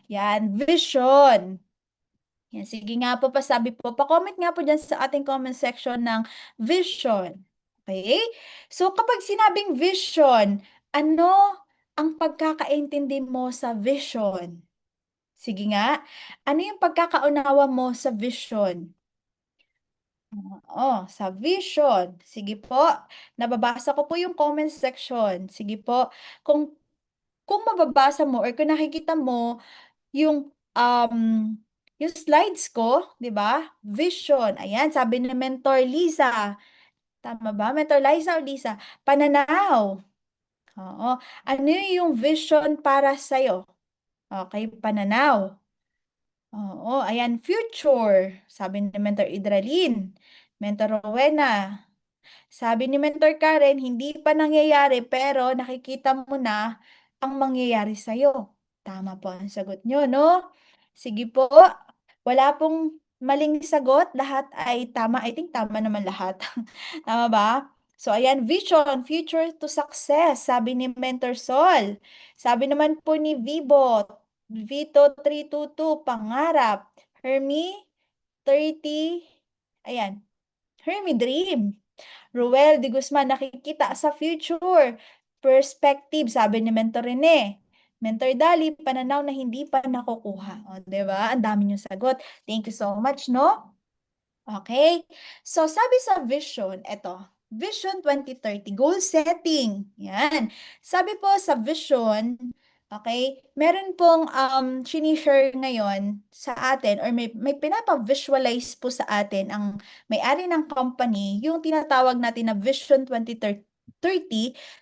Yan, vision. Yan, sige nga po, pasabi po. Pa-comment nga po dyan sa ating comment section ng vision. Okay? So, kapag sinabing vision, ano ang pagkakaintindi mo sa vision? Sige nga, ano yung pagkakaunawa mo sa vision? Oo, sa vision. Sige po, nababasa ko po yung comment section. Sige po, kung mababasa mo or kung nakikita mo yung yung slides ko, 'di ba? Vision. Ayan, sabi ni Mentor Lisa. Tama ba? Mentor Liza o Lisa? Pananaw. Oo. Ano yung vision para sa'yo? Okay, pananaw. Oo, ayan, future. Sabi ni Mentor Idralin. Mentor Rowena. Sabi ni Mentor Karen, hindi pa nangyayari pero nakikita mo na ang mangyayari sa'yo. Tama po ang sagot nyo, no? Sige po. Wala pong maling sagot. Lahat ay tama. I think tama naman lahat. Tama ba? So, ayan, vision, future to success, sabi ni Mentor Sol. Sabi naman po ni Vibo, Vito 322, pangarap. Hermie 30, ayan, Hermie dream. Ruel de Guzman, nakikita sa future. Perspective, sabi ni Mentor Rene. Mentor Dali, pananaw na hindi pa nakukuha. O, diba? Ang dami niyong sagot. Thank you so much, no? Okay. So, sabi sa vision, eto, Vision 2030, goal setting. Yan. Sabi po sa vision, okay, meron pong sinishare ngayon sa atin or may pinapa-visualize po sa atin ang may-ari ng company, yung tinatawag natin na Vision 2030,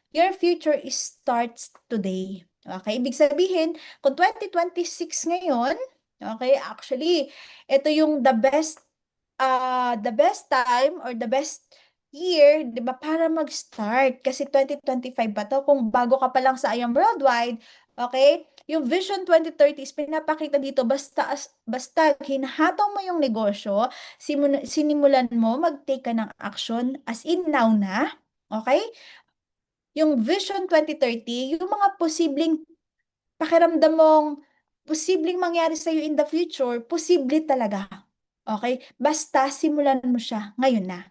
your future starts today. Okay, ibig sabihin, kung 2026 ngayon, okay, actually, ito yung the best time or the best year, 'di ba, para mag-start kasi 2025 pa to kung bago ka pa lang sa IAM Worldwide, okay? Yung Vision 2030 is pinapakita dito basta hinahataw mo yung negosyo, sinimulan mo mag-take ka ng action as in now na, okay? Yung Vision 2030, yung mga posibleng pakiramdam mong posibleng mangyari sa'yo in the future, posible talaga. Okay? Basta simulan mo siya ngayon na.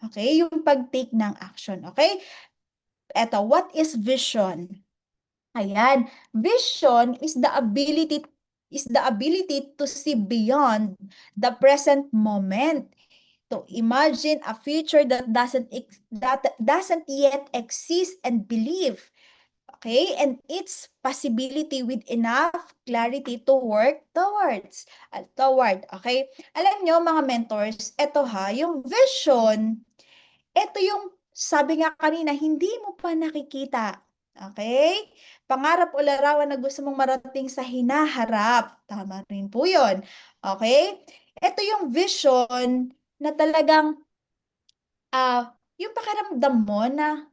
Okay? Yung pag-take ng action. Okay? Eto, what is vision? Ayan. Vision is the ability to see beyond the present moment, to imagine a future that doesn't yet exist and believe. Okay? And its possibility with enough clarity to work toward. Okay? Alam nyo, mga mentors, eto ha, yung vision, eto yung sabi nga kanina, hindi mo pa nakikita. Okay? Pangarap o larawan na gusto mong marating sa hinaharap. Tama rin po yun. Okay? Ito yung vision na talagang yung pakiramdam mo na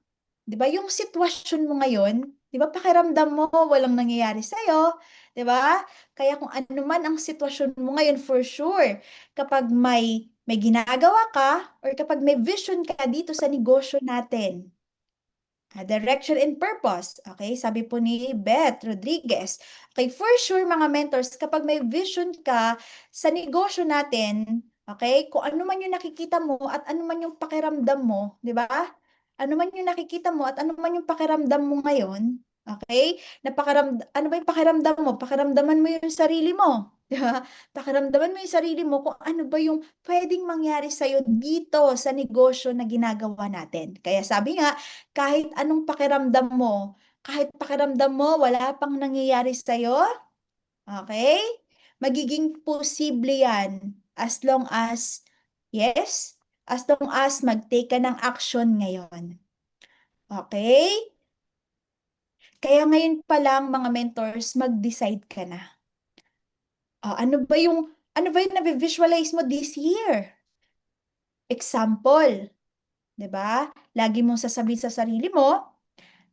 'di ba, yung sitwasyon mo ngayon, 'di ba pakiramdam mo walang nangyayari sa'yo, 'di ba? Kaya kung ano man ang sitwasyon mo ngayon, for sure, kapag may ginagawa ka or kapag may vision ka dito sa negosyo natin, direction and purpose, okay? Sabi po ni Beth Rodriguez. Okay, for sure mga mentors, kapag may vision ka sa negosyo natin, okay? Kung ano man yung nakikita mo at ano man yung pakiramdam mo, 'di ba? Ano man yung nakikita mo at ano man yung pakiramdam mo ngayon, okay? Ano ba yung pakiramdam mo? Pakiramdaman mo yung sarili mo, 'di ba? Pakiramdaman mo yung sarili mo kung ano ba yung pwedeng mangyari sa'yo dito sa negosyo na ginagawa natin. Kaya sabi nga, kahit pakiramdam mo wala pang nangyayari sa'yo, okay? Magiging posible yan yes, as long as mag-take ka ng action ngayon. Okay? Kaya ngayon pa lang mga mentors, mag-decide ka na. Ano ba yung na-visualize mo this year? Example, 'di ba? Lagi mong sasabihin sa sarili mo,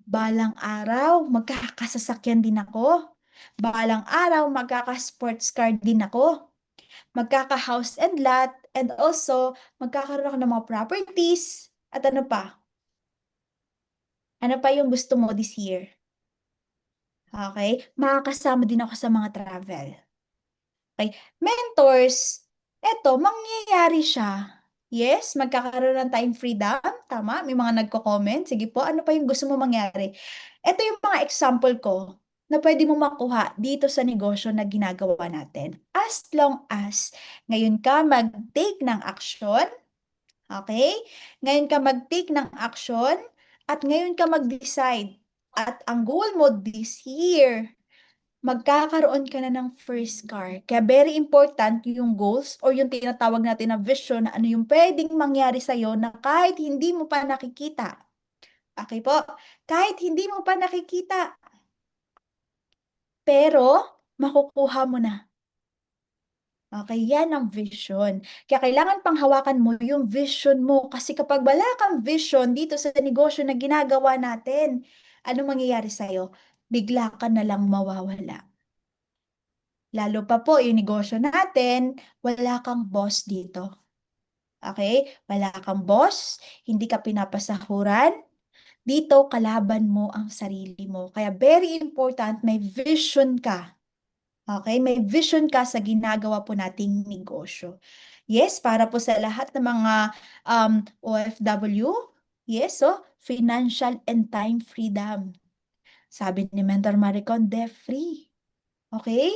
balang araw, magkakasasakyan din ako. Balang araw, magkaka-sports car din ako. Magkaka-house and lot, and also, magkakaroon ako ng mga properties. At ano pa? Ano pa yung gusto mo this year? Okay? Makakasama din ako sa mga travel. Okay? Mentors, eto, mangyayari siya. Yes, magkakaroon ng time freedom. Tama? May mga nagko-comment. Sige po, ano pa yung gusto mo mangyari? Ito yung mga example ko na pwede mo makuha dito sa negosyo na ginagawa natin. As long as ngayon ka mag-take ng action, okay? Ngayon ka mag-take ng action at ngayon ka mag-decide. At ang goal mo this year, magkakaroon ka na ng first car. Kaya very important yung goals or yung tinatawag natin na vision na ano yung pwedeng mangyari sa'yo na kahit hindi mo pa nakikita. Okay po? Kahit hindi mo pa nakikita, pero makukuha mo na. Okay, yan ang vision. Kaya kailangan panghawakan mo yung vision mo. Kasi kapag wala kang vision dito sa negosyo na ginagawa natin, ano mangyayari sa'yo? Bigla ka na lang mawawala. Lalo pa po yung negosyo natin, wala kang boss dito. Okay? Wala kang boss, hindi ka pinapasahuran. Dito, kalaban mo ang sarili mo. Kaya very important, may vision ka. Okay? May vision ka sa ginagawa po nating negosyo. Yes, para po sa lahat ng mga OFW, yes, so financial and time freedom. Sabi ni Mentor Maricon, debt-free. Okay?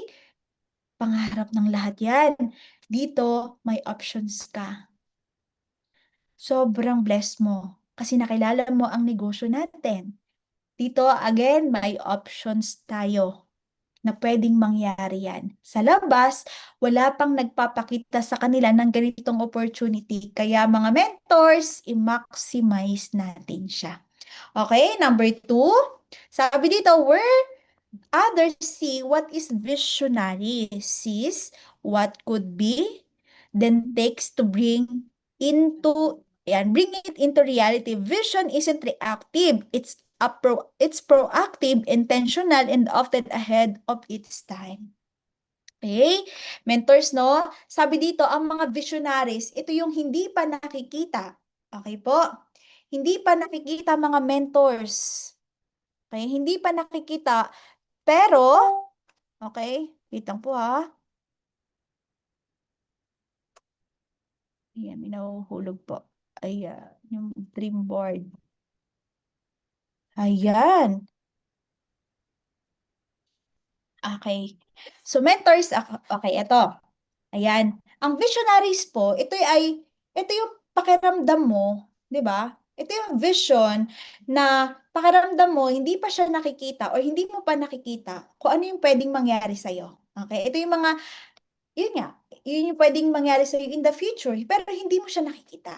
Pangarap ng lahat yan. Dito, may options ka. Sobrang blessed mo kasi nakilala mo ang negosyo natin. Dito, again, may options tayo na pwedeng mangyari yan. Sa labas, wala pang nagpapakita sa kanila ng ganitong opportunity. Kaya mga mentors, i-maximize natin siya. Okay, number 2. Sabi dito, where others see what is visionary, sees what could be, then takes to bring it into reality. Vision isn't reactive. It's proactive, intentional, and often ahead of its time. Okay? Mentors, no? Sabi dito, ang mga visionaries, ito yung hindi pa nakikita. Okay po? Hindi pa nakikita mga mentors. Okay? Hindi pa nakikita. Pero, okay, wait lang po ha. Ayan, may nahuhulog po. Ayan, yung dream board. Ayan. Okay. So, mentors, okay, ito. Ayan. Ang visionaries po, ito yung pakiramdam mo, di ba? Ito yung vision na pakiramdam mo, hindi pa siya nakikita or hindi mo pa nakikita kung ano yung pwedeng mangyari sa'yo. Okay? Ito yung mga, yun nga, yun yung pwedeng mangyari sa'yo in the future, pero hindi mo siya nakikita.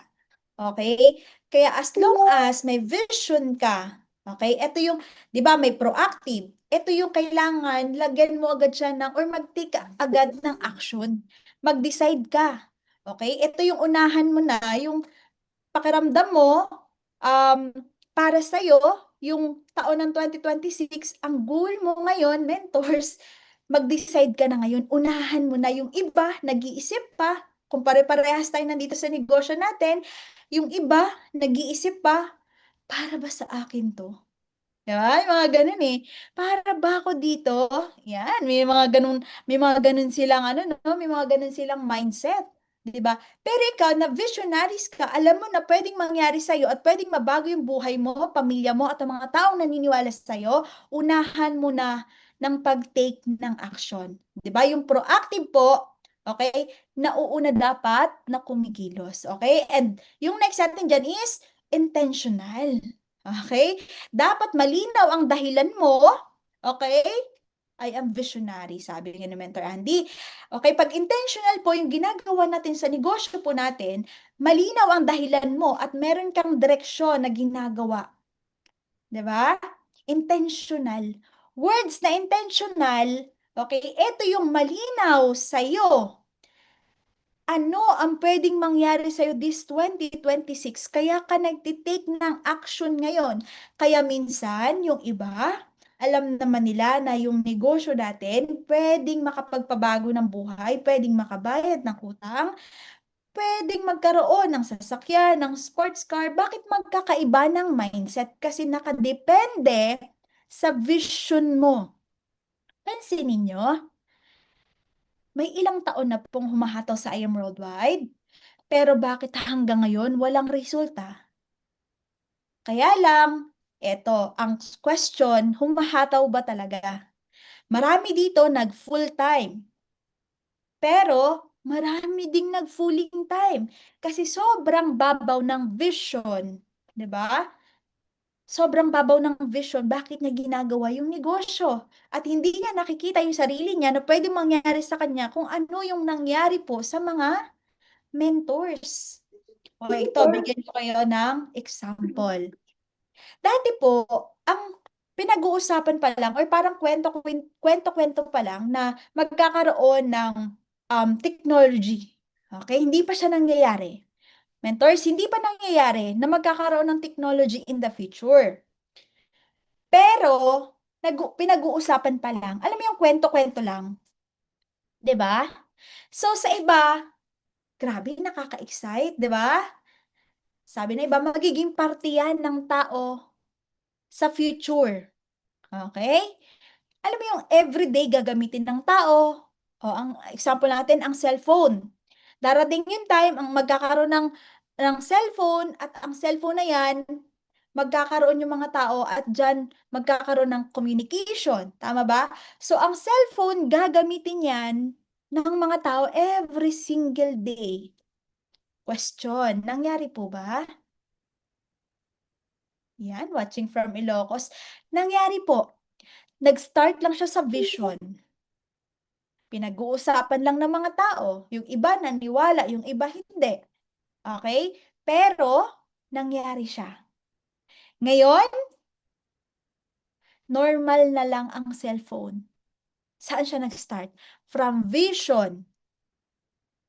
Okay? Kaya as long as may vision ka, okay? Ito yung, di ba, may proactive. Ito yung kailangan, lagyan mo agad siya ng, or mag-take ka agad ng action. Mag-decide ka. Okay? Ito yung unahan mo na, yung pakiramdam mo, um, para sa'yo, yung taon ng 2026, ang goal mo ngayon, mentors, mag-decide ka na ngayon, unahan mo na yung iba, nag-iisip pa, kung pare-parehas tayo nandito sa negosyo natin, yung iba, nag-iisip pa, para ba sa akin to? Diba? Yung mga ganun eh. Para ba ako dito? Yan, may mga ganun silang ano, no? May mga ganun silang mindset. 'Di ba? Pero ikaw, na visionaries ka, alam mo na pwedeng mangyari sa'yo at pwedeng mabago yung buhay mo, pamilya mo, at ang mga taong naniniwala sa'yo, unahan mo na ng pag-take ng action. 'Di ba? Yung proactive po, okay, nauuna dapat na kumikilos. Okay? And yung next natin dyan is intentional. Okay? Dapat malinaw ang dahilan mo, okay? I am visionary, sabi nga ni Mentor Andy. Okay, pag intentional po yung ginagawa natin sa negosyo po natin, malinaw ang dahilan mo at meron kang direksyon na ginagawa. 'Di ba? Intentional. Words na intentional, okay, ito yung malinaw sa'yo. Ano ang pwedeng mangyari sa'yo this 2026? Kaya ka nagtitake ng action ngayon. Kaya minsan, yung iba, alam naman nila na yung negosyo natin, pwedeng makapagpabago ng buhay, pwedeng makabayad ng utang, pwedeng magkaroon ng sasakyan, ng sports car. Bakit magkakaiba ng mindset? Kasi nakadepende sa vision mo. Pansinin ninyo, may ilang taon na pong humahataw sa IM Worldwide, pero bakit hanggang ngayon walang resulta? Kaya lang, eto, ang question, humahataw ba talaga? Marami dito nag full-time, pero marami ding nag fulling time kasi sobrang babaw ng vision, 'di ba? Sobrang babaw ng vision, bakit niya ginagawa yung negosyo? At hindi niya nakikita yung sarili niya na pwede mangyari sa kanya kung ano yung nangyari po sa mga mentors. O ito, bigyan ko kayo ng example. Dati po, ang pinag-uusapan pa lang or parang kwento-kwento pa lang na magkakaroon ng technology. Okay? Hindi pa siya nangyayari. Mentors, hindi pa nangyayari na magkakaroon ng technology in the future. Pero, pinag-uusapan pa lang. Alam mo yung kwento-kwento lang. 'Di ba? So, sa iba, grabe, nakaka-excite, 'di ba? Sabi na iba, magiging parte yan ng tao sa future. Okay? Alam mo yung everyday gagamitin ng tao. O, ang example natin, ang cellphone. Darating yung time, ang magkakaroon ng cellphone at ang cellphone na yan, magkakaroon yung mga tao at dyan magkakaroon ng communication. Tama ba? So, ang cellphone, gagamitin yan ng mga tao every single day. Question, nangyari po ba? Yan, watching from Ilocos. Nangyari po. Nag-start lang siya sa vision. Pinag-uusapan lang ng mga tao. Yung iba naniwala, yung iba hindi. Okay? Pero, nangyari siya. Ngayon, normal na lang ang cellphone. Saan siya nag-start? From vision.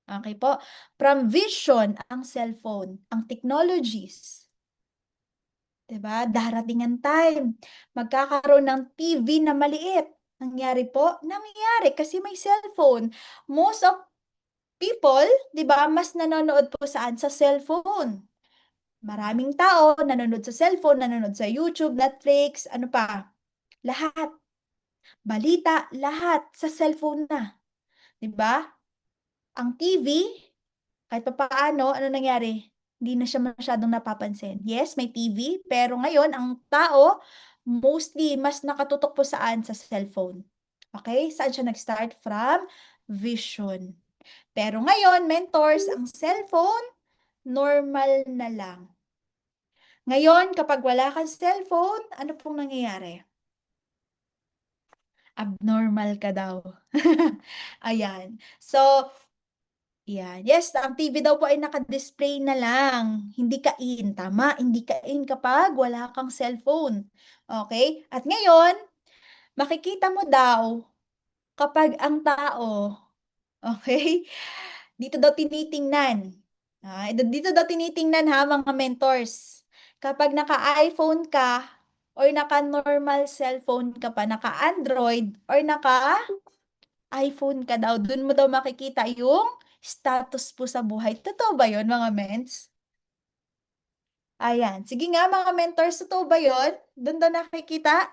Okay po? From vision ang cellphone, ang technologies. 'Di ba? Darating ang time, magkakaroon ng TV na maliit. Nangyari po? Nangyari kasi may cellphone. Most of people, 'di ba, mas nanonood po saan? Sa cellphone. Maraming tao nanonood sa cellphone, nanonood sa YouTube, Netflix, ano pa? Lahat. Balita, lahat sa cellphone na. 'Di ba? Ang TV, kahit papaano, ano nangyari? Hindi na siya masyadong napapansin. Yes, may TV, pero ngayon, ang tao, mostly, mas nakatutok po saan? Sa cellphone. Okay? Saan siya nag-start? From vision. Pero ngayon, mentors, ang cellphone, normal na lang. Ngayon, kapag wala kang cellphone, ano pong nangyayari? Abnormal ka daw. Ayan. So, yan. Yes, ang TV daw po ay naka-display na lang. Hindi ka in. Tama, hindi ka in kapag wala kang cellphone. Okay? At ngayon, makikita mo daw kapag ang tao, okay, dito daw tinitingnan. Dito daw tinitingnan ha, mga mentors. Kapag naka-iPhone ka or naka-normal cellphone ka pa, naka-Android or naka-iPhone ka daw, dun mo daw makikita yung status po sa buhay. Totoo ba yun, mga ments? Ayan. Sige nga, mga mentors, totoo ba yun? Doon daw nakikita?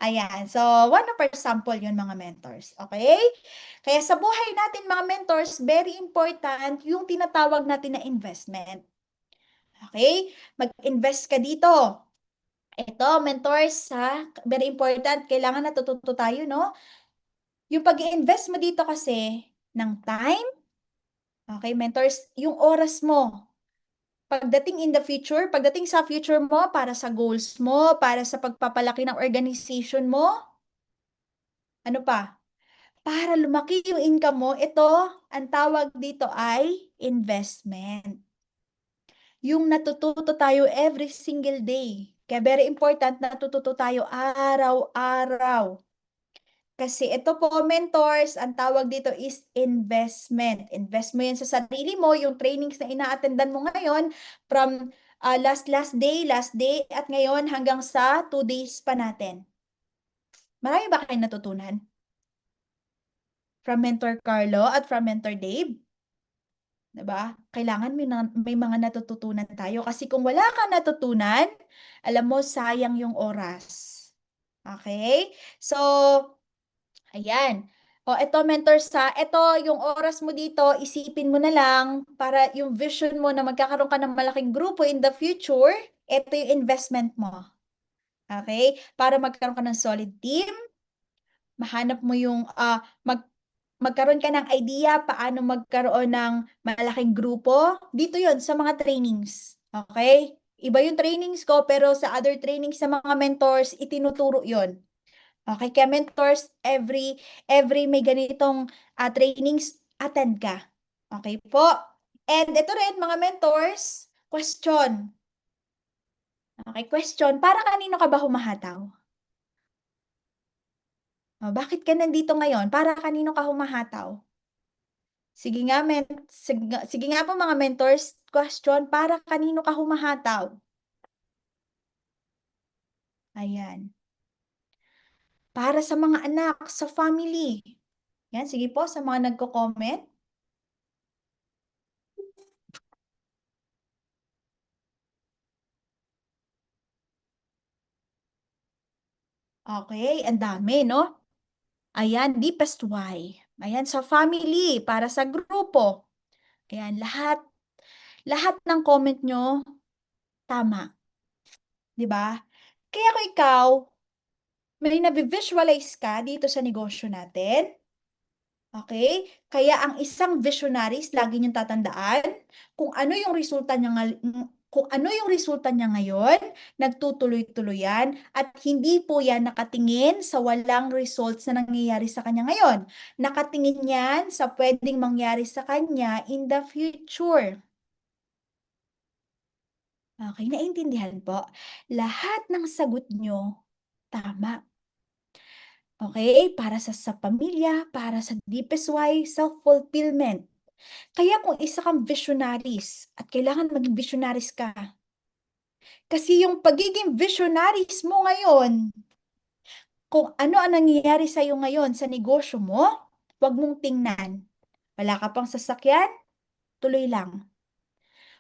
Ayan. So, one of our sample yun, mga mentors. Okay? Kaya sa buhay natin, mga mentors, very important yung tinatawag natin na investment. Okay? Mag-invest ka dito. Ito, mentors, ha? Very important. Kailangan natututo tayo, no? Yung pag-i-invest mo dito kasi ng time, okay, mentors, yung oras mo. Pagdating in the future, pagdating sa future mo, para sa goals mo, para sa pagpapalaki ng organization mo, ano pa? Para lumaki yung income mo, ito, ang tawag dito ay investment. Yung natututo tayo every single day. Kaya very important, natututo tayo araw-araw. Kasi ito po, mentors, ang tawag dito is investment. Invest mo yan sa sarili mo, yung trainings na ina-attendan mo ngayon from last day, at ngayon hanggang sa 2 days pa natin. Marami ba kayong natutunan? From Mentor Carlo at from Mentor Dave? Diba? Kailangan may mga natututunan tayo. Kasi kung wala kang natutunan, alam mo, sayang yung oras. Okay? So, Ayan. O, eto mentors sa, eto yung oras mo dito, isipin mo na lang para yung vision mo na magkakaroon ka ng malaking grupo in the future, eto yung investment mo. Okay? Para magkaroon ka ng solid team, mahanap mo yung, magkaroon ka ng idea paano magkaroon ng malaking grupo. Dito yon sa mga trainings. Okay? Iba yung trainings ko, pero sa other trainings sa mga mentors, itinuturo yon. Okay, kaya mentors, every may ganitong trainings, attend ka. Okay po? And ito rin, mga mentors, question. Okay, question. Para kanino ka ba humahataw? Bakit ka nandito ngayon? Para kanino ka humahataw? Sige nga, sige nga po mga mentors, question. Para kanino ka humahataw? Ayan. Para sa mga anak, sa family. Yan, sige po, sa mga nagko-comment. Okay, ang dami, no? Ayan, deepest why. Ayan, sa family, para sa grupo. Ayan, lahat ng comment nyo, tama. Di ba? Kaya kung ikaw, may na-visualize ka dito sa negosyo natin, okay? Kaya ang isang visionaries, lagi niyong tatandaan kung ano yung resulta niya kung ano yung resulta niya ngayon, nagtutuloy-tuloy yan, at hindi po yan nakatingin sa walang results na nangyayari sa kanya ngayon. Nakatingin yan sa pwedeng mangyari sa kanya in the future. Okay, naintindihan po? Lahat ng sagot nyo, tama. Okay, para sa pamilya, para sa deepest why, self-fulfillment. Kaya kung isa kang visionaries at kailangan maging visionaries ka, kasi yung pagiging visionaries mo ngayon, kung ano ang nangyayari sa iyo ngayon sa negosyo mo, huwag mong tingnan. Wala ka pang sasakyan, tuloy lang.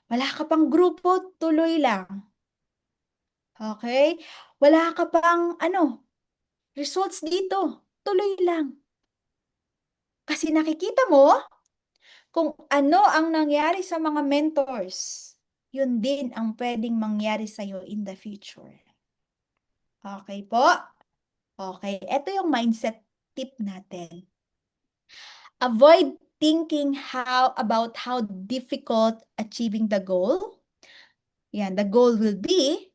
Wala ka pang grupo, tuloy lang. Okay? Wala ka pang results dito, tuloy lang. Kasi nakikita mo kung ano ang nangyari sa mga mentors, yun din ang pwedeng mangyari sa'yo in the future. Okay po? Okay, ito yung mindset tip natin. Avoid thinking about how difficult achieving the goal. Yan, the goal will be.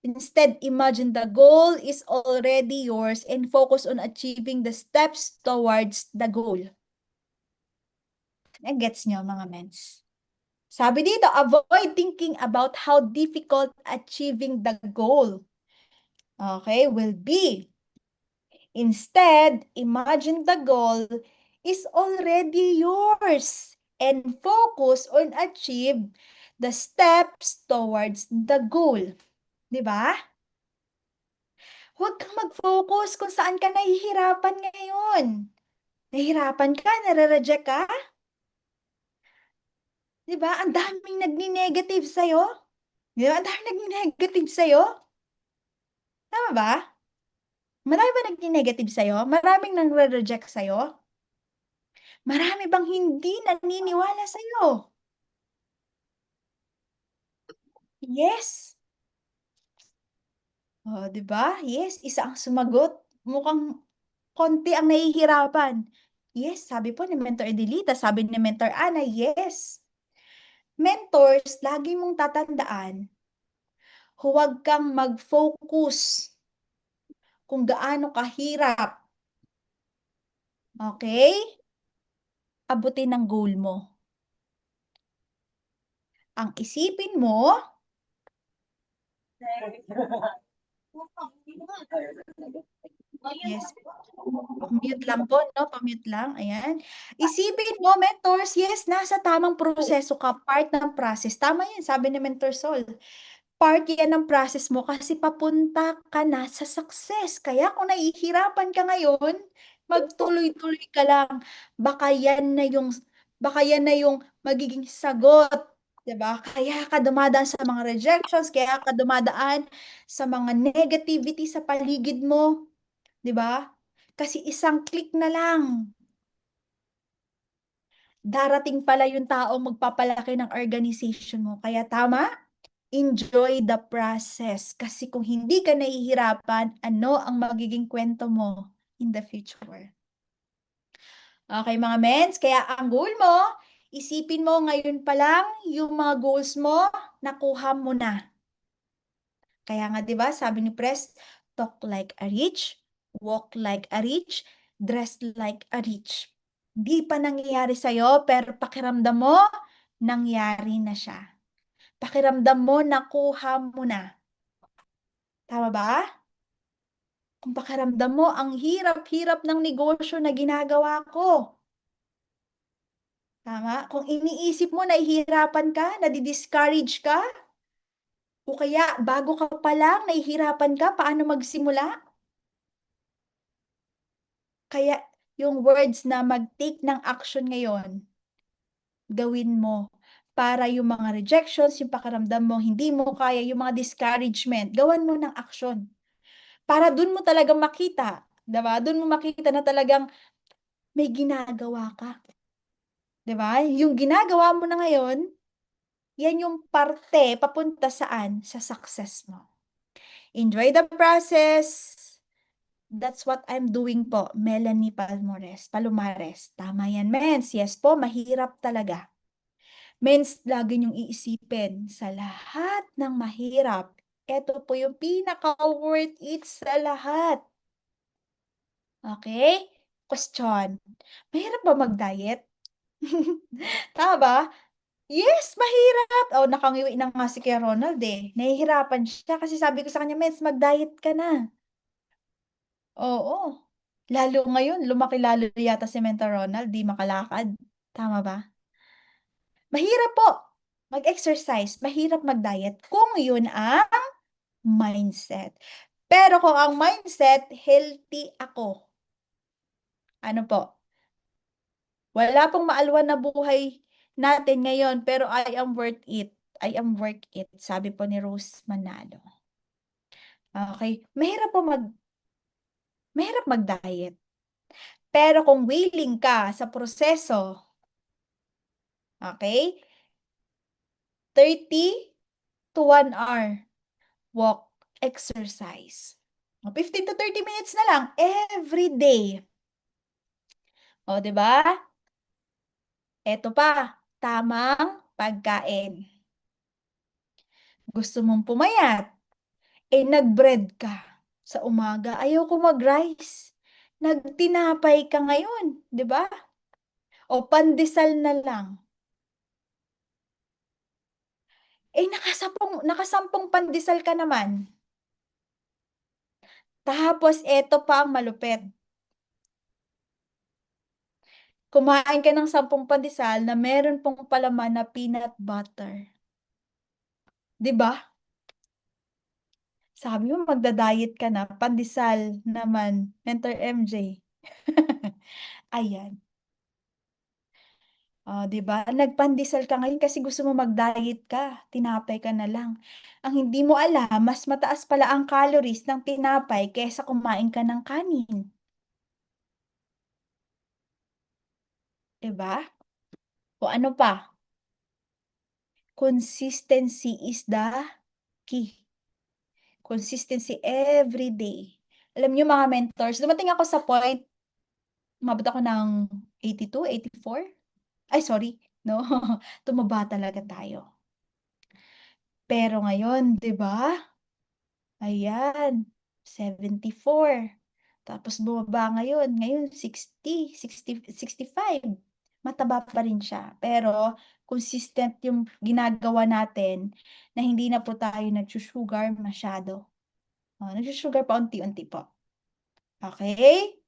Instead, imagine the goal is already yours and focus on achieving the steps towards the goal. Gets nyo mga mens? Sabi dito, avoid thinking about how difficult achieving the goal, okay, will be. Instead, imagine the goal is already yours and focus on achieve the steps towards the goal. Di ba? Huwag kang mag-focus kung saan ka nahihirapan ngayon. Nahihirapan ka, nare-reject ka? Di ba? Ang daming nagni-negative sa'yo. Di ba? Ang daming nagni-negative sa'yo. Tama ba? Marami ba nagni-negative sa'yo? Maraming nang-reject sa'yo? Marami bang hindi naniniwala sa'yo? Yes. Oh, di ba? Yes, isa ang sumagot. Mukhang konti ang nahihirapan. Yes, sabi po ni Mentor Edelita, sabi ni Mentor Ana, yes. Mentors, lagi mong tatandaan, huwag kang mag-focus kung gaano kahirap. Okay? Abutin ang goal mo. Ang isipin mo, yes, mute lang po, no? Pa-mute lang. Ayan. Isipin mo, mentors, yes, nasa tamang proseso ka, part ng process. Tama yan, sabi ni Mentor Sol. Part yan ng process mo kasi papunta ka na sa success. Kaya kung nahihirapan ka ngayon, magtuloy-tuloy ka lang. Baka yan na yung magiging sagot. 'Di ba? Kaya ka dumadaan sa mga rejections, kaya ka dumadaan sa mga negativity sa paligid mo. 'Di ba? Kasi isang click na lang, darating pala yung taong magpapalaki ng organization mo. Kaya tama, enjoy the process. Kasi kung hindi ka nahihirapan, ano ang magiging kwento mo in the future? Okay, mga mens, kaya ang goal mo, isipin mo ngayon pa lang yung mga goals mo, nakuha mo na. Kaya nga 'di ba sabi ni Pres, talk like a rich, walk like a rich, dress like a rich. Di pa nangyayari sa'yo pero pakiramdam mo, nangyari na siya. Pakiramdam mo, nakuha mo na. Tama ba? Kung pakiramdam mo, ang hirap-hirap ng negosyo na ginagawa ko. Tama? Kung iniisip mo, nahihirapan ka, nadi-discourage ka, o kaya bago ka pa lang, nahihirapan ka, paano magsimula? Kaya yung words na mag-take ng action ngayon, gawin mo para yung mga rejections, yung pakiramdam mo, hindi mo kaya, yung mga discouragement, gawan mo ng action. Para dun mo talagang makita, 'di ba? Dun mo makita na talagang may ginagawa ka, 'di ba? Yung ginagawa mo na ngayon, yan yung parte papunta saan? Sa success mo. Enjoy the process. That's what I'm doing po, Melanie Palomares. Tama yan, mens. Yes po, mahirap talaga. Mens, lagi niyong iisipin, sa lahat ng mahirap, eto po yung pinaka-worth it sa lahat. Okay? Question, mahirap ba mag-diet? Tama ba? Yes, mahirap. Oh, nakangiwi na nga si Kuya Ronald eh. Nahihirapan siya kasi sabi ko sa kanya, mens, mag-diet ka na. Oo. Lalo ngayon, lumaki lalo yata si Menta Ronald, 'di makalakad, tama ba? Mahirap po mag-exercise, mahirap mag-diet kung 'yun ang mindset. Pero kung ang mindset, healthy ako, ano po, wala pong maalwan na buhay natin ngayon pero I am worth it, I am worth it, sabi po ni Rose Manalo. Okey, mahirap mag-diet, pero kung willing ka sa proseso, okey, 30 to 1 hour walk, exercise. 15 to 30 minutes na lang everyday. O, 'di ba? Eto pa, tamang pagkain. Gusto mong pumayat, eh, nag-bread ka sa umaga, ayaw ko mag-rice, nagtinapay ka ngayon, 'di ba? O pandesal na lang. Eh, nakasampung pandesal ka naman. Tapos eto pa ang malupit. Kumain ka ng 10 pandesal na meron pong palaman na peanut butter. 'Di ba? Sabi mo magda-diet ka na, pandesal naman, Mentor MJ. Ayan, oh, 'di ba? Nagpandesal ka ngayon kasi gusto mo mag-diet ka, tinapay ka na lang. Ang hindi mo alam, mas mataas pala ang calories ng tinapay kaysa kumain ka ng kanin, 'di ba? O ano pa, consistency is the key. Consistency every day. Alam niyo mga mentors, dumating ako sa point, umabot ako ng 82, 84? Ay sorry, 'no, tumaba talaga tayo. Pero ngayon 'di ba, ayan, 74, tapos bumaba ngayon 60, 65, mataba pa rin siya. Pero consistent yung ginagawa natin na hindi na po tayo nagsu-sugar masyado. Nagsu-sugar pa unti-unti po, okey?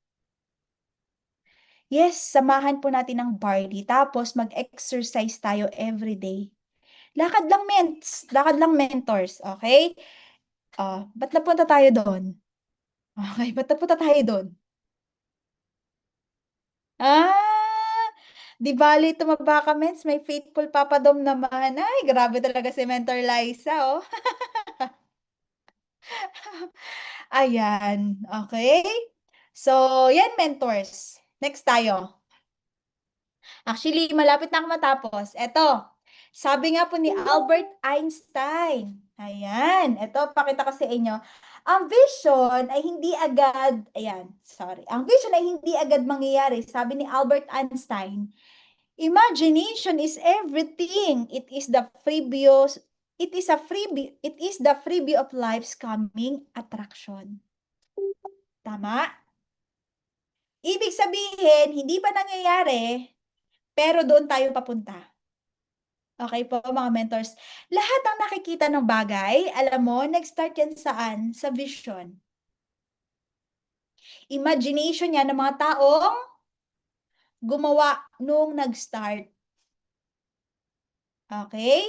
Yes, samahan po natin ng barley tapos mag-exercise tayo everyday. Lakad lang mentors, okay? Ba't napunta tayo dun? Okey, ba't napunta tayo dun? Ah, 'di bale tumaba ka mens, may faithful Papa Dom naman. Ay, grabe talaga si Mentor Liza, oh. Ayan, okey. So, yan mentors. Next tayo. Actually, malapit na ako matapos. Eto, sabi nga po ni Albert Einstein. Ayan, eto, pakita ko sa inyo. Ang vision ay hindi agad, ayan, sorry. Ang vision ay hindi agad mangyayari. Sabi ni Albert Einstein, imagination is everything. It is the freebie of life's coming attraction. Tama? Ibig sabihin, hindi pa nangyayari, pero doon tayo papunta. Okay po, mga mentors. Lahat ng nakikita ng bagay, alam mo, nag-start yan saan? Sa vision. Imagination yan ng mga taong gumawa nung nag-start. Okay?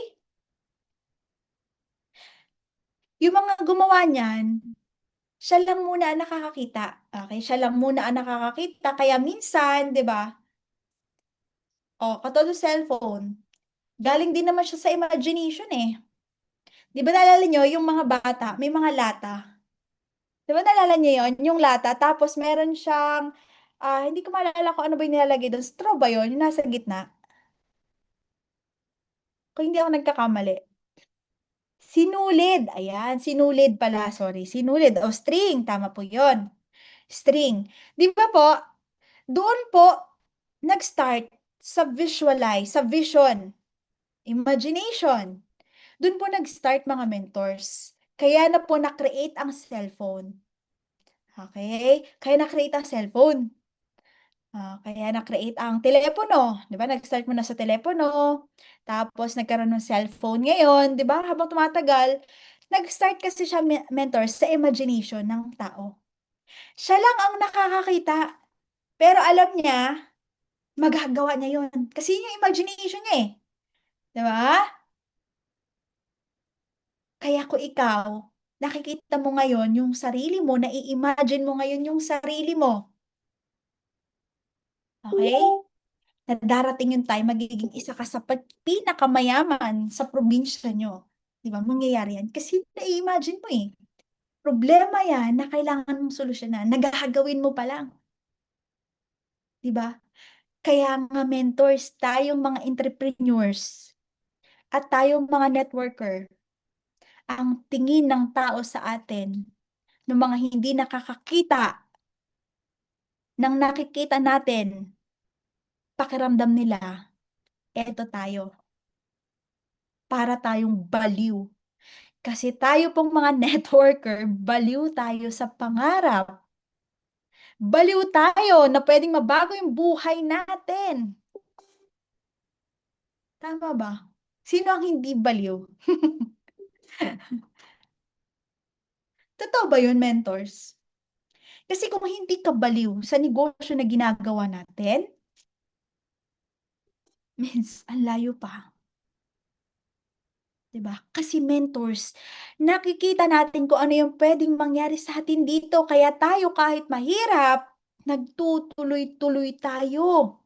Yung mga gumawa niyan, siya lang muna ang nakakakita. Okay? Siya lang muna ang nakakakita. Kaya minsan, di ba? Katulad ng cellphone. Galing din naman siya sa imagination eh. Di ba naalala nyo, yung mga bata, may mga lata. Di ba naalala nyo yun? Yung lata, tapos meron siyang, hindi ko maalala kung ano ba yung nilalagay doon. Straw ba yun? Yung nasa gitna? Kung hindi ako nagkakamali. Sinulid. Ayan, sinulid pala. Sorry, sinulid. O string, tama po yun. String. Di ba po, doon po, nag-start sa visualize, sa vision, imagination. Doon po nag-start mga mentors. Kaya na po na-create ang cellphone. Okay? Kaya na-create ang cellphone. Kaya na-create ang telepono. Di ba? Nag-start mo na sa telepono. Tapos nagkaroon ng cellphone ngayon. Di ba? Habang tumatagal, nag-start kasi siya mentor sa imagination ng tao. Siya lang ang nakakakita. Pero alam niya, magagawa niya yun. Kasi yun yung imagination niya eh. Di ba? Kaya kung ikaw, nakikita mo ngayon yung sarili mo, nai-imagine mo ngayon yung sarili mo. Okay? Na darating yung time, magiging isa ka sa pinakamayaman sa probinsya nyo. Di ba? Mangyayari yan. Kasi nai-imagine mo eh. Problema yan na kailangan mong solusyonan. Nagagawin mo pa lang. Di ba? Kaya nga mentors, tayong mga entrepreneurs at tayong mga networker, ang tingin ng tao sa atin, ng mga hindi nakakakita, nang nakikita natin, pakiramdam nila, eto tayo. Para tayong baliw. Kasi tayo pong mga networker, baliw tayo sa pangarap. Baliw tayo na pwedeng mabago yung buhay natin. Tama ba? Sino ang hindi baliw? Totoo ba yun, mentors? Kasi kung hindi ka baliw sa negosyo na ginagawa natin, means ang layo pa. Diba? Kasi mentors, nakikita natin kung ano yung pwedeng mangyari sa atin dito. Kaya tayo kahit mahirap, nagtutuloy-tuloy tayo.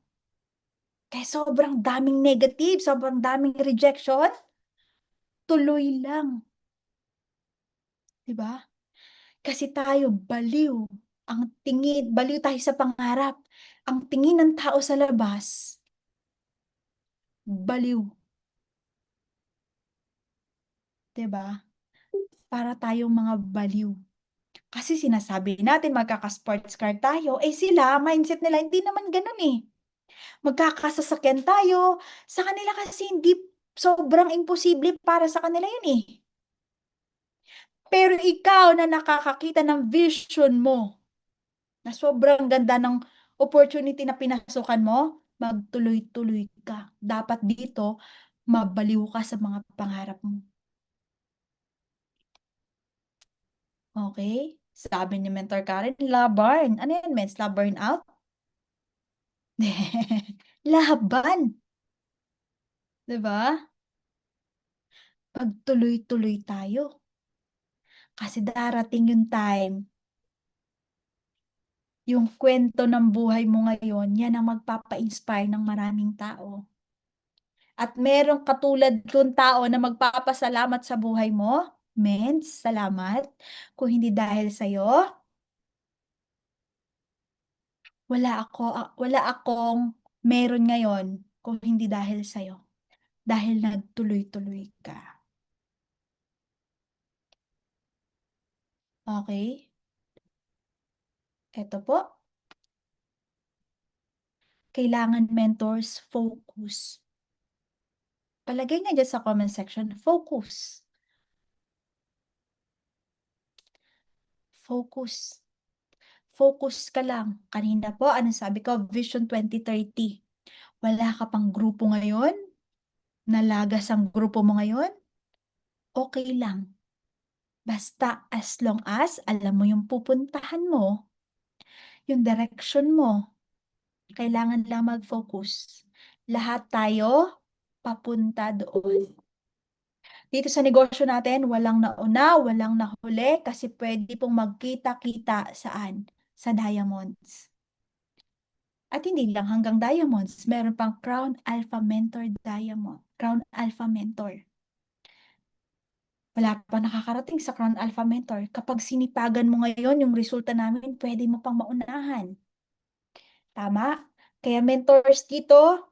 Kaya sobrang daming negative, sobrang daming rejection, tuloy lang. Diba? Kasi tayo baliw. Ang tingin, baliw tayo sa pangarap. Ang tingin ng tao sa labas, baliw. Diba? Para tayong mga baliw. Kasi sinasabi natin magkaka-sports car tayo, eh sila, mindset nila, hindi naman ganun eh. Magkakasasakyan tayo, sa kanila kasi hindi, sobrang imposible para sa kanila yun eh. Pero ikaw na nakakakita ng vision mo, na sobrang ganda ng opportunity na pinasukan mo, magtuloy-tuloy ka. Dapat dito, mabaliw ka sa mga pangarap mo. Okay? Sabi ni Mentor Karen, laban. Ano yan, mens? Love burnout? Laban. 'Di ba? Pagtuloy-tuloy tayo. Kasi darating yung time, yung kwento ng buhay mo ngayon, yan ang magpapa-inspire ng maraming tao. At merong katulad kong tao na magpapasalamat sa buhay mo, Mens, salamat. Kung hindi dahil sa'yo, wala akong meron ngayon kung hindi dahil sa'yo. Dahil nagtuloy-tuloy ka. Okay? Eto po, kailangan mentors focus. Palagay nga dyan sa comment section, focus. Focus. Focus ka lang. Kanina po, ano sabi ko? Vision 2030. Wala ka pang grupo ngayon? Nalagas ang grupo mo ngayon? Okay lang. Basta as long as alam mo yung pupuntahan mo, yung direction mo, kailangan lang mag-focus. Lahat tayo papunta doon. Dito sa negosyo natin, walang nauna, walang nahuli kasi pwede pong magkita-kita saan? Sa diamonds. At hindi lang hanggang diamonds, meron pang Crown Alpha Mentor Diamond. Crown Alpha Mentor. Wala pa nakakarating sa Crown Alpha Mentor. Kapag sinipagan mo ngayon yung resulta namin, pwede mo pang maunahan. Tama? Kaya mentors dito,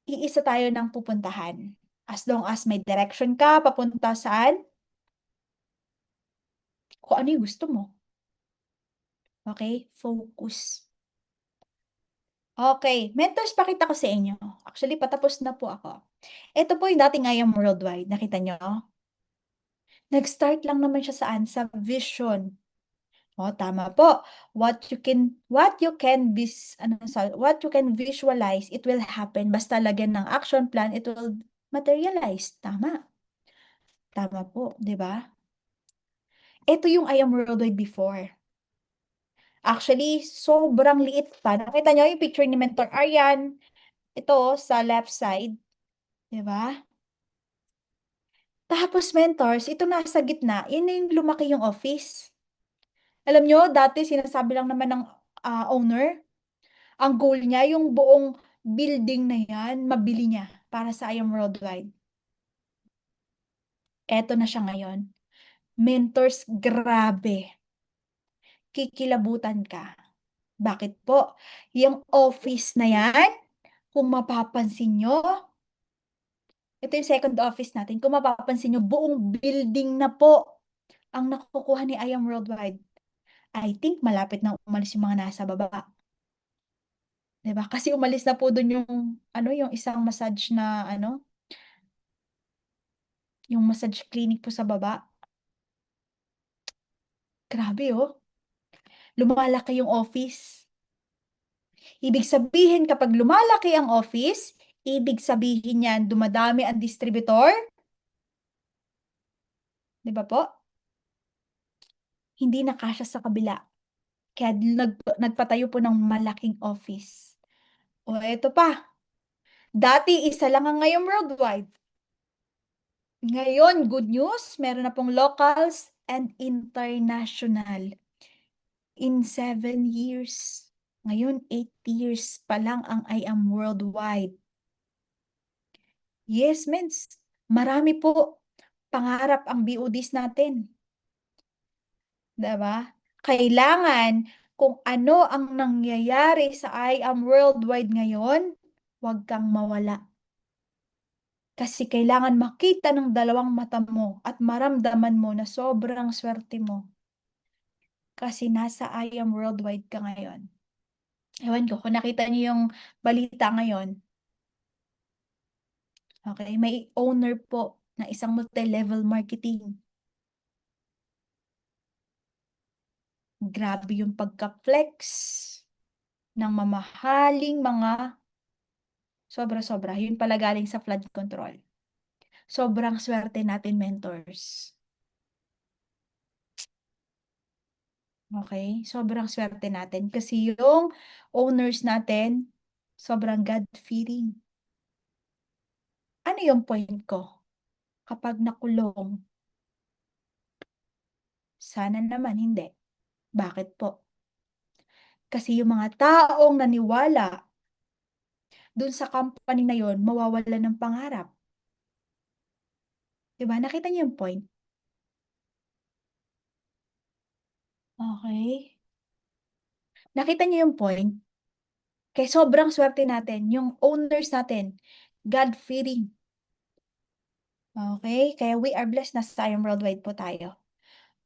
iisa tayo ng pupuntahan. As long as may direction ka, papunta saan? Kung ano yung gusto mo. Okay? Focus. Okay. Mentors, pakita ko sa inyo. Actually, patapos na po ako. Ito po yung dating I Am Worldwide. Nakita nyo? Nag-start lang naman siya saan? Sa vision. O, tama po. What you can visualize, it will happen. Basta lagyan ng action plan, it will materialize. Tama. Tama po, di ba? Ito yung I Am Worldwide before. Actually, sobrang liit pa. Nakita nyo yung picture ni Mentor Aryan. Ito, sa left side. Di ba? Tapos, mentors, ito nasa gitna. Yan na yung lumaki yung office. Alam nyo, dati sinasabi lang naman ng owner, ang goal niya, yung buong building na yan, mabili niya para sa I Am Worldwide. Eto na siya ngayon. Mentors, grabe. Kikilabutan ka. Bakit po? Yung office na yan, kung mapapansin nyo, ito yung second office natin, kung mapapansin nyo, buong building na po ang nakukuha ni I Am Worldwide. I think malapit na umalis yung mga nasa baba. 'Di ba? Kasi umalis na po doon yung isang massage na yung massage clinic po sa baba. Grabe oh. Lumalaki yung office. Ibig sabihin kapag lumalaki ang office, ibig sabihin yan dumadami ang distributor. 'Di ba po? Hindi na kasya sa kabila. Kaya nagpatayo po ng malaking office. O eto pa. Dati isa lang ang ngayong worldwide. Ngayon, good news, meron na pong locals and international. In 7 years. Ngayon, 8 years pa lang ang I Am Worldwide. Yes, mens. Marami po. Pangarap ang BODs natin. Diba? Kailangan kung ano ang nangyayari sa I Am Worldwide ngayon, huwag kang mawala. Kasi kailangan makita ng dalawang mata mo at maramdaman mo na sobrang swerte mo. Kasi nasa I Am Worldwide ka ngayon. Ewan ko, kung nakita niyo yung balita ngayon, okay, may owner po na isang multi-level marketing. Grabe yung pagka-flex ng mamahaling mga sobra-sobra. Yun pala galing sa flood control. Sobrang swerte natin, mentors. Okay? Sobrang swerte natin. Kasi yung owners natin, sobrang God-fearing. Ano yung point ko? Kapag nakulong, sana naman hindi. Bakit po? Kasi yung mga taong naniwala dun sa company na yon mawawalan ng pangarap. Diba? Nakita niyo yung point? Okay. Nakita niyo yung point? Kaya sobrang swerte natin, yung owners natin, God-fearing. Okay? Kaya we are blessed na sa Sayang Worldwide po tayo.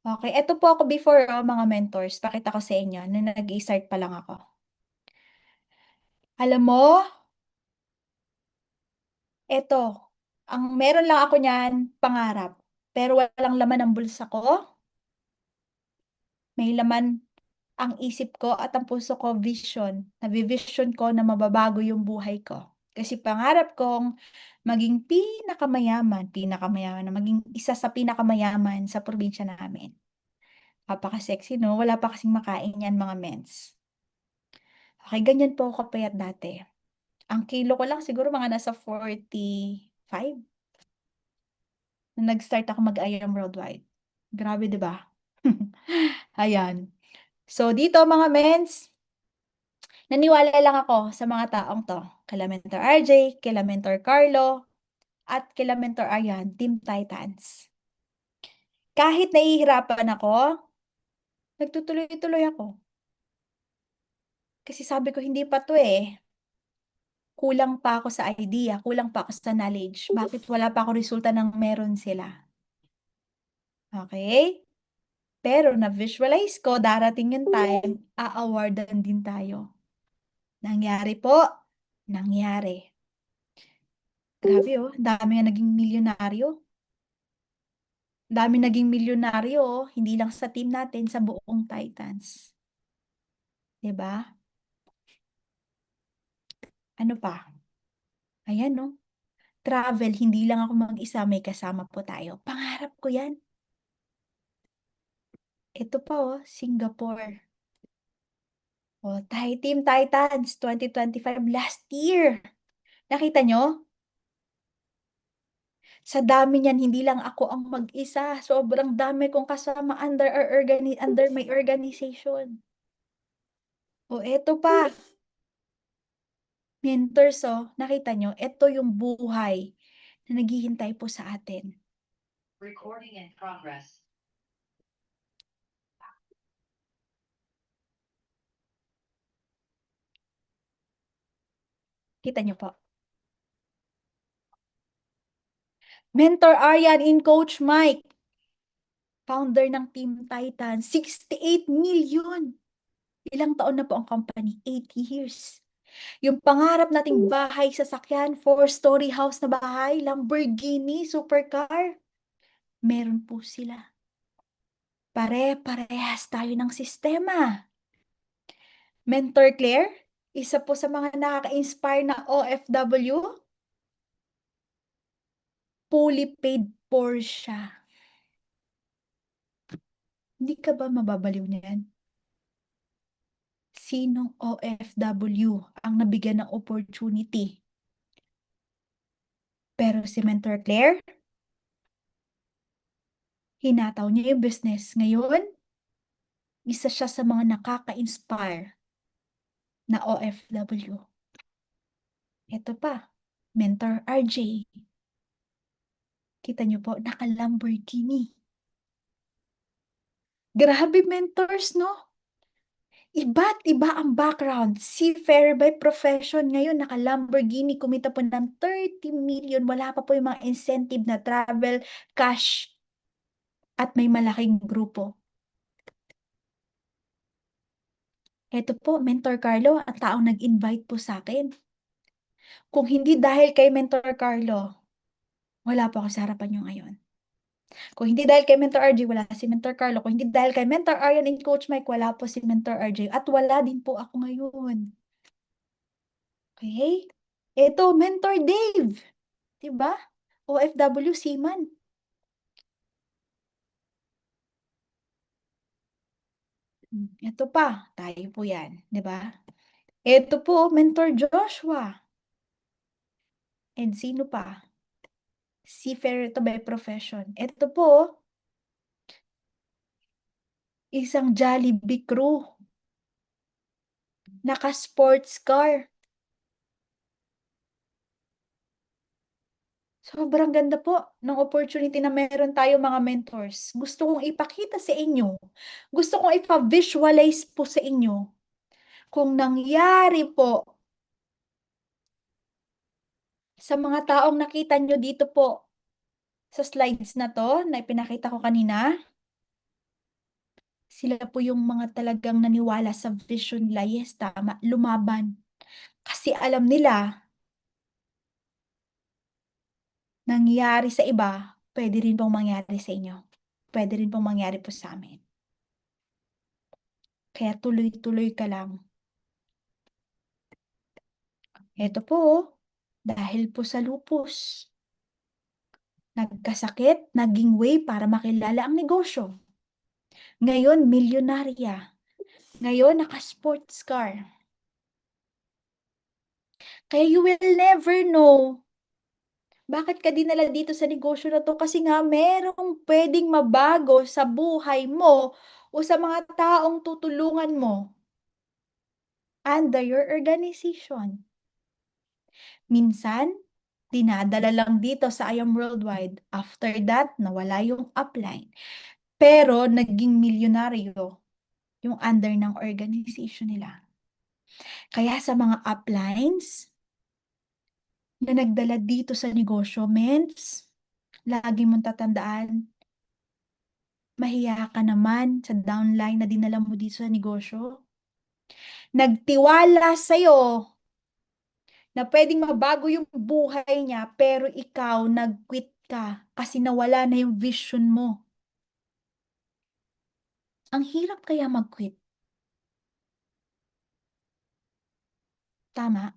Okay, eto po ako before, mga mentors, pakita ko sa inyo nung nag-i-start pa lang ako. Alam mo, eto, ang meron lang ako niyan, pangarap. Pero walang laman ang bulsa ko, may laman ang isip ko at ang puso ko vision. Navi-vision ko na mababago yung buhay ko. Kasi pangarap kong maging pinakamayaman na maging isa sa pinakamayaman sa probinsya namin. Napaka-sexy 'no, wala pa kasing makain yan mga mens. Okey, ganyan po ako kapayat dati. Ang kilo ko lang siguro mga nasa 45 nung nag-start ako mag-I Am Worldwide. Grabe 'di ba? Ayan. So dito mga mens, naniwala lang ako sa mga taong 'to, kila Mentor RJ, kila Mentor Carlo, at kila Mentor Aryan, Team Titans. Kahit nahihirapan ako, nagtutuloy-tuloy ako. Kasi sabi ko hindi pa 'to, kulang pa ako sa idea, kulang pa ako sa knowledge, bakit wala pa akong resulta ng meron sila, okey? Pero na-visualize ko darating yung time, a-awardan din tayo. Nangyari po, nangyari. Grabe, dami nga naging milyonaryo. Daming naging milyonaryo, hindi lang sa team natin, sa buong Titans. 'Di ba? Ano pa? Ayan 'no, travel hindi lang ako mag-isa, may kasama po tayo. Pangarap ko 'yan. Ito pa Singapore. Team Titans 2025 last year. Nakita niyo? Sa dami niyan hindi lang ako ang mag-isa, sobrang dami kong kasama under my organization. Eto pa, mentors nakita niyo, eto yung buhay na naghihintay po sa atin. Recording in progress. Kita niyo po. Mentor Aryan in Coach Mike, founder ng Team Titan, 68 million. Ilang taon na po ang company? 8 years. Yung pangarap nating bahay, sasakyan, 4-story house na bahay, Lamborghini, supercar, meron po sila. Pare-parehas tayo ng sistema. Mentor Claire, isa po sa mga nakaka-inspire na OFW, fully paid for siya. Hindi ka ba mababaliw niyan? Sinong OFW ang nabigyan ng opportunity? Pero si Mentor Claire, hinataw niya yung business. Ngayon, isa siya sa mga nakaka-inspire na OFW. Ito pa, Mentor RJ. Kita niyo po, naka-Lamborghini. Grabe mentors, no? Iba't iba ang background. Seafarer by profession, ngayon naka-Lamborghini, kumita po ng 30 million. Wala pa po yung mga incentive na travel, cash, at may malaking grupo. Ito po, Mentor Carlo, ang taong nag-invite po sa akin. Kung hindi dahil kay Mentor Carlo, wala po ako sa harapan niyo ngayon. Kung hindi dahil kay Mentor RJ, wala si Mentor Carlo. Kung hindi dahil kay Mentor Aryan and Coach Mike, wala po si Mentor RJ. At wala din po ako ngayon. Okay? Ito, Mentor Dave. Diba? OFW Seaman. Ito pa, tayo po yan. Diba? Ito po, Mentor Joshua. And sino pa? Seafarer to by profession. Ito po, isang Jollibee crew. Naka-sports car. Sobrang ganda po ng opportunity na meron tayo mga mentors. Gusto kong ipakita sa inyo, gusto kong ipa-visualize po sa inyo Kung nangyari po sa mga taong nakita nyo dito po sa slides na to na ipinakita ko kanina, sila po yung mga talagang naniwala sa vision nila. Yes, tama, lumaban. Kasi alam nila, nangyari sa iba, pwede rin pong mangyari sa inyo. Pwede rin pong mangyari po sa amin. Kaya tuloy-tuloy ka lang. Ito po, dahil po sa lupus. Nagkasakit, naging way para makilala ang negosyo. Ngayon, milyonarya. Ngayon, naka-sports car. Kaya you will never know bakit ka dinala dito sa negosyo na to. Kasi nga, merong pwedeng mabago sa buhay mo o sa mga taong tutulungan mo under your organization. Minsan, dinadala lang dito sa I Am Worldwide. After that, nawala yung upline. Pero, naging milyonaryo yung under ng organization nila. Kaya sa mga uplines na nagdala dito sa negosyo, mens, lagi mong tatandaan, mahiya ka naman sa downline na dinala mo dito sa negosyo. Nagtiwala sa'yo na pwedeng mabago yung buhay niya, pero ikaw nag-quit ka kasi nawala na yung vision mo. Ang hirap kaya mag-quit. Tama?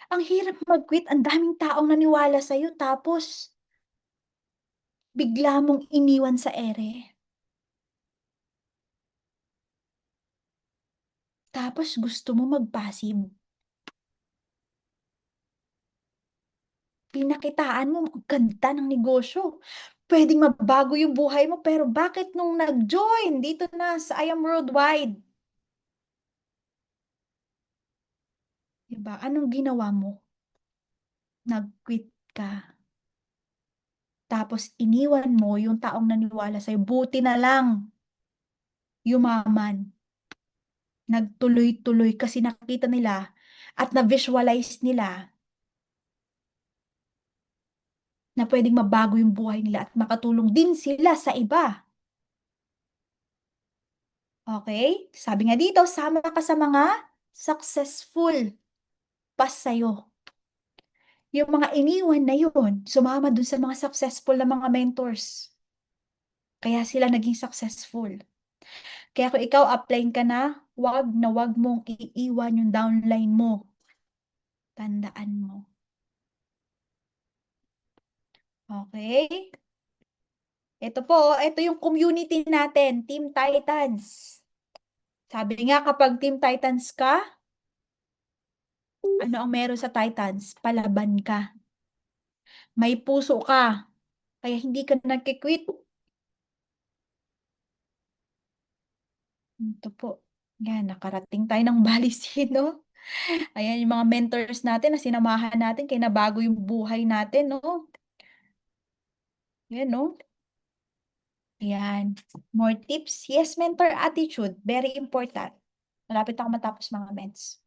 Ang hirap mag-quit, ang daming taong naniwala sa'yo, tapos bigla mong iniwan sa ere. Tapos gusto mo mag-passive. Pinakitaan mo, ang ganda ng negosyo. Pwedeng mabago yung buhay mo, pero bakit nung nag-join dito na sa I Am Worldwide? Diba? Anong ginawa mo? Nag-quit ka. Tapos iniwan mo yung taong naniwala sa'yo. Buti na lang yumaman. Nagtuloy-tuloy kasi nakita nila at na-visualize nila na pwedeng mabago yung buhay nila at makatulong din sila sa iba. Okay? Sabi nga dito, sama ka sa mga successful pa sa'yo. Yung mga iniwan na yun, sumama dun sa mga successful na mga mentors. Kaya sila naging successful. Kaya kung ikaw upline ka na wag mong iiwan yung downline mo. Tandaan mo. Okay? Ito yung community natin, Team Titans. Sabi nga kapag Team Titans ka, ano ang meron sa Titans? Palaban ka. May puso ka. Kaya hindi ka nagkikwit. Ito po. Yan, nakarating tayo ng Balisino. Ayan yung mga mentors natin na sinamahan natin kaya nabago yung buhay natin, no? Yan, no? Yan. More tips. Yes, mentor attitude. Very important. Malapit ako matapos mga ments.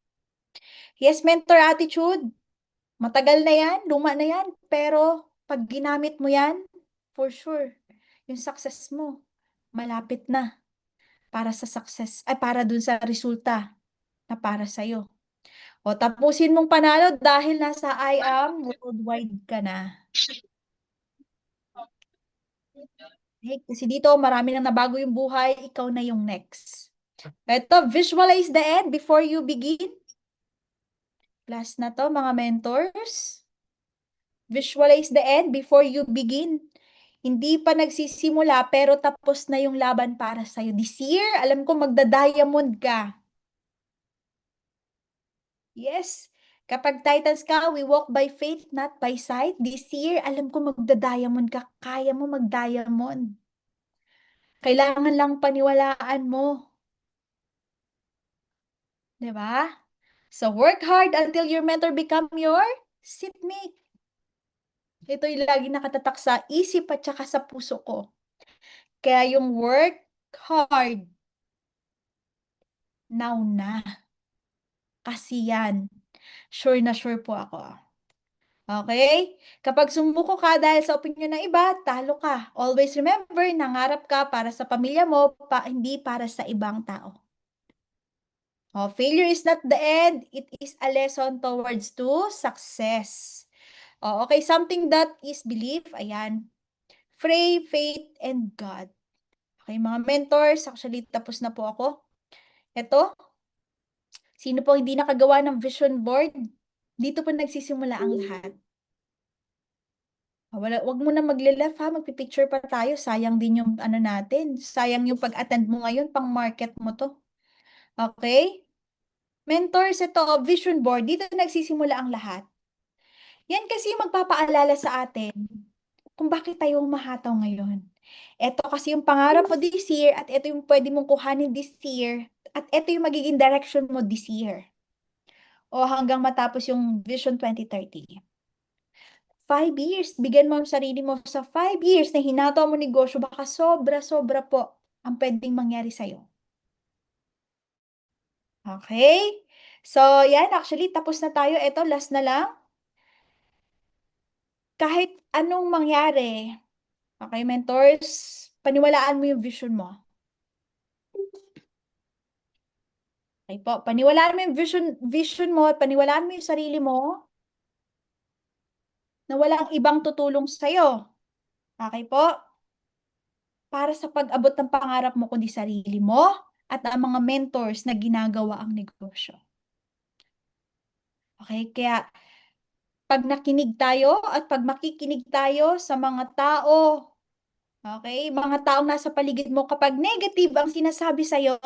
Yes, mentor attitude. Matagal na yan, luma na yan. Pero pag ginamit mo yan, for sure, yung success mo, malapit na para sa success, ay para dun sa resulta na para sa'yo. O tapusin mong panalo dahil nasa I Am Worldwide ka na. Okay? Kasi dito, marami nang nabago yung buhay, ikaw na yung next. Ito, visualize the end before you begin. Last na to, mga mentors. Visualize the end before you begin. Hindi pa nagsisimula, pero tapos na yung laban para sa'yo. This year, alam ko magda-diamond ka. Yes. Kapag Titans ka, we walk by faith, not by sight. This year, alam ko magda-diamond ka. Kaya mo mag-diamond. Kailangan lang paniwalaan mo. 'Di ba? So work hard until your mentor become your seatmate. Ito yung lagi nakatatak sa isip at saka sa puso ko. Kaya yung work hard, now na. kasi yan. Sure na sure po ako. Okay? Kapag sumuko ka dahil sa opinyon ng iba, talo ka. Always remember, nangarap ka para sa pamilya mo, hindi para sa ibang tao. Oh, failure is not the end. It is a lesson towards to success. Oh, okay, something that is belief. Ayan. Pray, faith, and God. Okay, mga mentors, actually tapos na po ako. Ito, sino po hindi nakagawa ng vision board? Dito po nagsisimula ang lahat. Wag mo na magle-left ha, magpi-picture pa tayo. Sayang din yung ano natin. Sayang yung pag-attend mo ngayon, pang market mo to. Okay? Mentors, ito, vision board. Dito nagsisimula ang lahat. Yan kasi yung magpapaalala sa atin kung bakit tayo humahataw ngayon. Ito kasi yung pangarap mo this year at ito yung pwede mong kuhanin this year at ito yung magiging direction mo this year. O hanggang matapos yung Vision 2030. 5 years, bigyan mo ang sarili mo sa 5 years na hinataw mo negosyo, baka sobra-sobra po ang pwedeng mangyari sa'yo. Okay? So, yan, actually, tapos na tayo. Ito, last na lang. Kahit anong mangyari, okay, mentors, paniwalaan mo yung vision mo. Okay po, paniwalaan mo yung vision mo at paniwalaan mo yung sarili mo na walang ibang tutulong sa'yo. Okay po? Para sa pag-abot ng pangarap mo kundi sarili mo at ang mga mentors na ginagawa ang negosyo. Okay? Kaya pag nakinig tayo at pag makikinig tayo sa mga tao, okay? Mga taong nasa paligid mo, kapag negative ang sinasabi sa'yo,